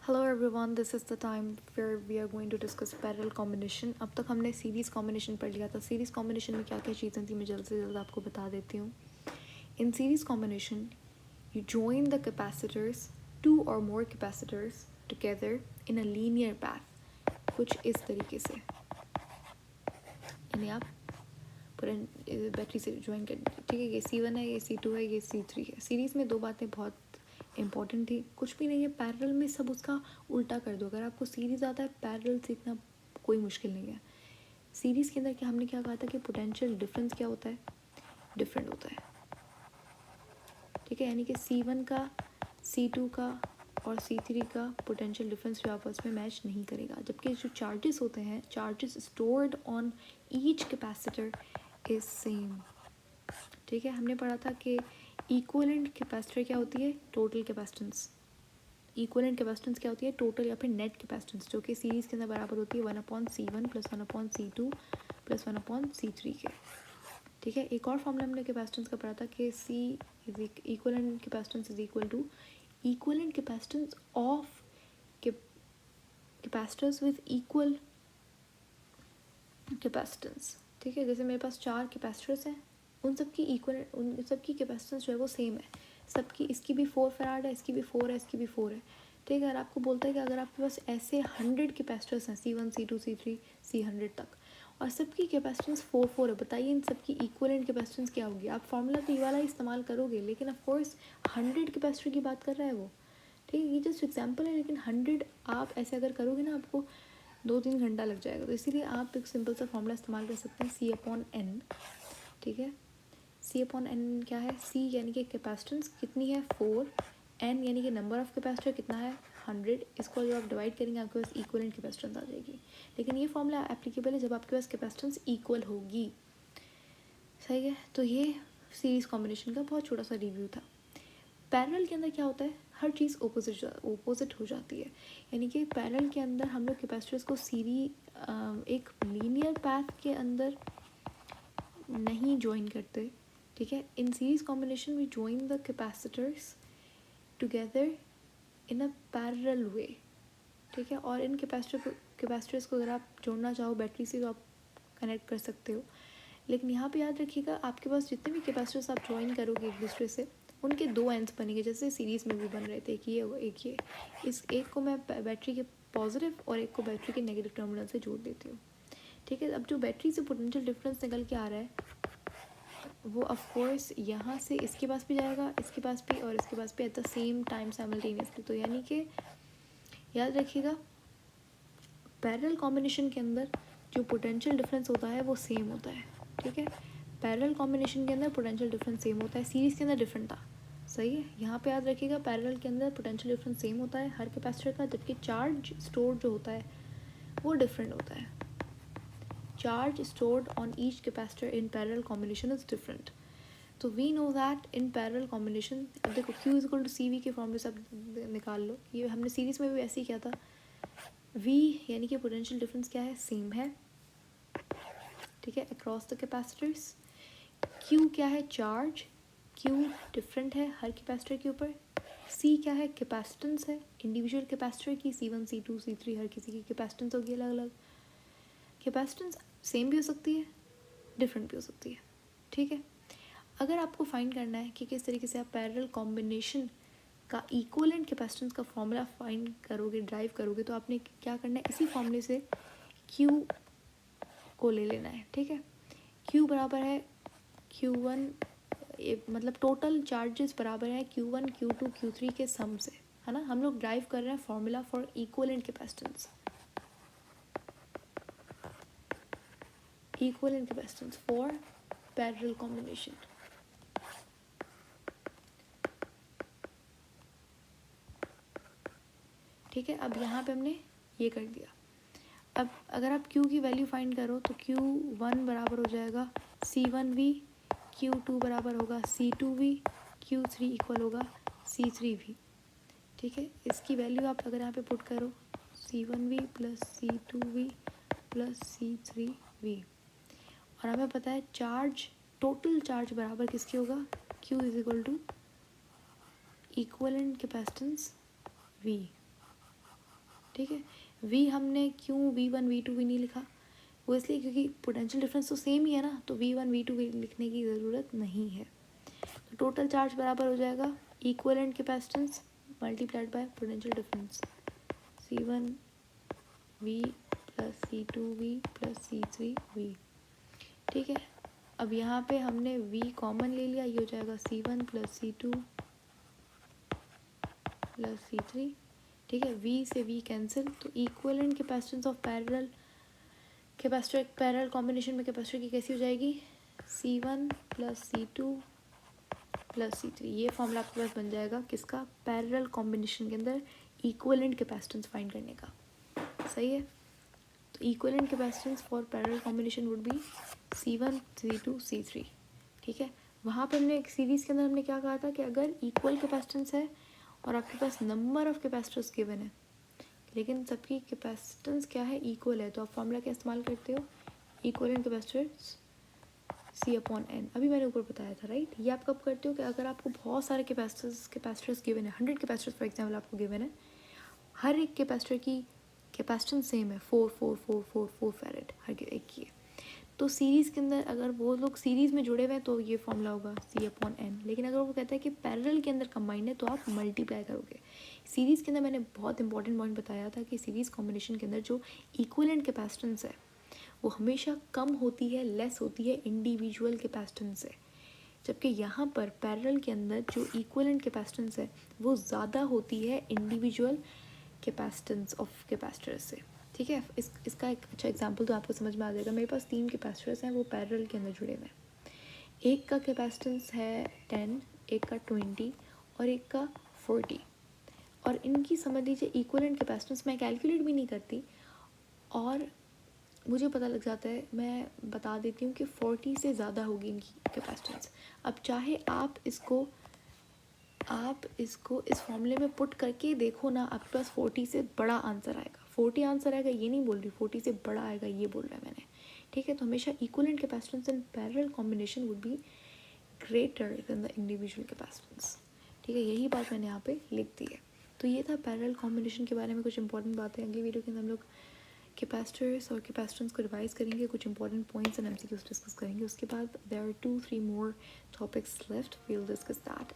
Hello everyone, this is the time where we are going to discuss parallel combination. अब तक हमने series combination पढ़ लिया था. सीरीज कॉम्बिनेशन में क्या क्या चीज़ें थी मैं जल्द से जल्द आपको बता देती हूँ. इन series combination you join the capacitors, two or more capacitors together in a linear path. कुछ इस तरीके से यानी आप बैटरी से ज्वाइन कर, ठीक है. ये C1 है, ये C2 है, ये C3 है. सीरीज़ में दो बातें बहुत इंपॉर्टेंट थी. कुछ भी नहीं है, पैरेलल में सब उसका उल्टा कर दो. अगर आपको सीरीज़ आता है, पैरेलल सीखना कोई मुश्किल नहीं है. सीरीज़ के अंदर क्या हमने क्या कहा था कि पोटेंशियल डिफरेंस क्या होता है, डिफरेंट होता है, ठीक है. यानी कि C1 का, C2 का और C3 का पोटेंशियल डिफरेंस जो आपस में मैच नहीं करेगा. जबकि जो चार्जेस होते हैं, charges stored on each capacitor is same, ठीक है. हमने पढ़ा था कि इक्विवेलेंट कैपेसिटर क्या होती है, टोटल कैपेसिटेंस. इक्विवेलेंट कैपेसिटेंस क्या होती है, टोटल या फिर नेट कैपेसिटेंस, जो कि सीरीज़ के अंदर बराबर होती है 1/C1 + 1/C2 + 1/C3 के, ठीक है. एक और फॉर्मूला हमने कैपेसिटेंस का पढ़ा था कि C is equivalent capacitance is equal to equivalent capacitance of capacitors with equal capacitance, ठीक है. जैसे मेरे पास 4 कैपेसिटर्स हैं, उन सब की कैपेसिटेंस जो है वो सेम है. सबकी, इसकी भी 4 फैराड है, इसकी भी 4 है, इसकी भी 4 है, ठीक है. अगर आपको बोलता है कि अगर आपके पास ऐसे 100 कैपेसिटर्स हैं, C1 C2 C3 C100 तक, और सबकी कैपेसिटेंस 4 है, बताइए इन सबकी इक्विवेलेंट कैपेसिटेंस क्या होगी. आप फॉर्मूला तो ये वाला इस्तेमाल करोगे, लेकिन ऑफ कोर्स 100 कैपेसिटर की बात कर रहा है वो, ठीक है. ये जस्ट एग्जाम्पल है, लेकिन 100 आप ऐसे अगर करोगे ना, आपको 2-3 घंटा लग जाएगा. तो इसीलिए आप एक सिंपल सा फॉर्मूला इस्तेमाल कर सकते हैं, C/N, ठीक है. C/N क्या है, C यानी कि कैपेसिटेंस कितनी है 4, N यानी कि नंबर ऑफ कैपेसिटर कितना है 100. इसको जब आप डिवाइड करेंगे आपके पास इक्वलेंट कैपेसिटेंस आ जाएगी. लेकिन ये फॉर्मूला एप्लीकेबल है जब आपके पास कैपेसिटेंस इक्वल होगी, सही है. तो ये सीरीज़ कॉम्बिनेशन का बहुत छोटा सा रिव्यू था. पैरेलल के अंदर क्या होता है, हर चीज़ ओपोजिट हो जाती है. यानी कि पैरेलल के अंदर हम लोग कैपेसिटर्स को एक लीनियर पैथ के अंदर नहीं ज्वाइन करते, ठीक है. In series combination we join the capacitors together in a parallel way, ठीक है. और इन कैपेसिटर्स को अगर आप जोड़ना चाहो बैटरी से तो आप कनेक्ट कर सकते हो. लेकिन यहाँ पे याद रखिएगा, आपके पास जितने भी कैपेसिटर्स आप ज्वाइन करोगे एक दूसरे से, उनके 2 एंड्स बनेंगे, जैसे सीरीज़ में भी बन रहे थे, एक ये और एक ये. इस एक को मैं बैटरी के पॉजिटिव और एक को बैटरी के नेगेटिव टर्मिनल से जोड़ देती हूँ, ठीक है. अब जो बैटरी से पोटेंशियल डिफरेंस निकल के आ रहा है वो ऑफ कोर्स यहाँ से इसके पास भी जाएगा, इसके पास भी और इसके पास भी at the same time simultaneously. तो यानी कि याद रखिएगा, पैरेलल कॉम्बिनेशन के अंदर जो पोटेंशियल डिफरेंस होता है वो सेम होता है, ठीक है. पैरेलल कॉम्बिनेशन के अंदर पोटेंशियल डिफरेंस सेम होता है, सीरीज़ के अंदर डिफरेंट था, सही है. यहाँ पे याद रखिएगा, पैरेलल के अंदर पोटेंशियल डिफरेंस सेम होता है हर कैपेसिटर का, जबकि चार्ज स्टोर जो होता है वो डिफरेंट होता है. Charge stored on each capacitor in parallel combination is different. तो we know that in parallel combination, अब देखो Q is equal to CV के फॉर्मूले से अब निकाल लो. ये हमने सीरीज़ में भी ऐसे ही किया था. V यानी कि पोटेंशियल डिफरेंस क्या है, सेम है, ठीक है, अक्रॉस द कैपेसिटर्स. Q क्या है, चार्ज. Q डिफरेंट है हर कैपेसिटर के ऊपर. C क्या है, कैपेसिटेंस है इंडिविजुअल कैपेसिटर की, C1 C2 C3 हर किसी की कैपेसिटेंस होगी अलग अलग. कैपेसिटेंस सेम भी हो सकती है, डिफरेंट भी हो सकती है, ठीक है. अगर आपको फाइंड करना है कि किस तरीके से आप पैरेलल कॉम्बिनेशन का इक्विवेलेंट कैपेसिटेंस का फॉर्मूला फाइंड करोगे, ड्राइव करोगे, तो आपने क्या करना है, इसी फॉर्मूले से Q को ले लेना है, ठीक है. Q बराबर है Q1, मतलब टोटल चार्जेस बराबर है Q1 Q2 Q3 के सम से, है ना. हम लोग ड्राइव कर रहे हैं formula for equivalent capacitance, equivalent capacitance for parallel combination, ठीक है. अब यहाँ पे हमने ये कर दिया. अब अगर आप Q की वैल्यू फाइंड करो तो Q1 बराबर हो जाएगा C1V, Q2 बराबर होगा C2V, Q3 इक्वल होगा C3V, ठीक है. इसकी वैल्यू आप अगर यहाँ पे पुट करो, C1V + C2V + C3V, और हमें पता है चार्ज, टोटल चार्ज बराबर किसके होगा, Q is equal to equivalent capacitance V, ठीक है। वी हमने क्यों V1 V2 भी नहीं लिखा, वो इसलिए क्योंकि पोटेंशियल डिफरेंस तो सेम ही है ना, तो V1 V2 भी लिखने की ज़रूरत नहीं है। तो टोटल चार्ज बराबर हो जाएगा equivalent capacitance multiplied by potential difference, C1 V plus C2 V plus C3 V। ठीक है, अब यहाँ पे हमने V कॉमन ले लिया, ये हो जाएगा C1 plus C2 plus C3। ठीक है, V से V कैंसिल, तो equivalent capacitance of parallel capacitor, parallel combination में कैपेसिटर की कैसी हो जाएगी, C1 plus C2 plus C3। ये फॉर्मूला आपके पास बन जाएगा किसका, पैरेलल कॉम्बिनेशन के अंदर इक्विवेलेंट कैपेसिटेंस फाइंड करने का। सही है, तो equivalent capacitance for parallel combination would be C1 C2 C3। ठीक है, वहाँ पर हमने एक सीरीज़ के अंदर हमने क्या कहा था कि अगर इक्वल कैपेसिटेंस है और आपके पास नंबर ऑफ कैपेसिटर्स गिवन है लेकिन सबकी कैपेसिटेंस क्या है, इक्वल है, तो आप फॉर्मूला क्या इस्तेमाल करते हो, इक्विवेलेंट कैपेसिटर्स C/N। अभी मैंने ऊपर बताया था राइट। ये आप कब करते हो कि अगर आपको बहुत सारे कैपेसिटर्स गिवन है, 100 कैपेसिटर्स फॉर एग्जाम्पल आपको गिवन है, हर एक कैपेसिटर की कैपेसिटेंस सेम है 4 फैरेड हर एक की है, तो सीरीज़ के अंदर अगर वो लोग सीरीज़ में जुड़े हुए हैं तो ये फॉर्मूला होगा C/N। लेकिन अगर वो कहता है कि पैरेलल के अंदर कंबाइंड है तो आप मल्टीप्लाई करोगे। सीरीज़ के अंदर मैंने बहुत इंपॉर्टेंट पॉइंट बताया था कि सीरीज़ कॉम्बिनेशन के अंदर जो इक्विवेलेंट कैपेसिटेंस है वो हमेशा कम होती है, लेस होती है इंडिविजुअल कैपेसिटेंस से, जबकि यहाँ पर पैरेलल के अंदर जो इक्विवेलेंट कैपेसिटेंस है वो ज़्यादा होती है इंडिविजुअल कैपेसिटेंस ऑफ कैपेसिटर्स से। ठीक है, इसका एक अच्छा एग्जांपल तो आपको समझ में आ जाएगा। मेरे पास 3 कैपेसिटर्स हैं, वो पैरेलल के अंदर जुड़े हुए हैं। एक का कैपेसिटेंस है 10, एक का 20 और एक का 40, और इनकी समझ लीजिए इक्विवेलेंट कैपेसिटेंस मैं कैलकुलेट भी नहीं करती और मुझे पता लग जाता है, मैं बता देती हूँ कि 40 से ज़्यादा होगी इनकी कैपेसिटेंस। अब चाहे आप इसको इस फॉर्मूले में पुट करके देखो ना, आपके पास 40 से बड़ा आंसर आएगा। 40 आंसर आएगा ये नहीं बोल रही, 40 से बड़ा आएगा ये बोल रहा है मैंने। ठीक है, तो हमेशा equivalent capacitance in parallel combination would be greater than the individual capacitance. ठीक है, यही बात मैंने यहाँ पे लिख दी है। तो ये था पैरेलल कॉम्बिनेशन के बारे में कुछ इंपॉर्टेंट बातें। अगली वीडियो के अंदर हम लोग कैपेसिटर्स और कैपेसिटेंस को रिवाइज करेंगे, कुछ important points and MCQs discuss करेंगे। उसके बाद there are 2-3 more topics left, we will discuss that.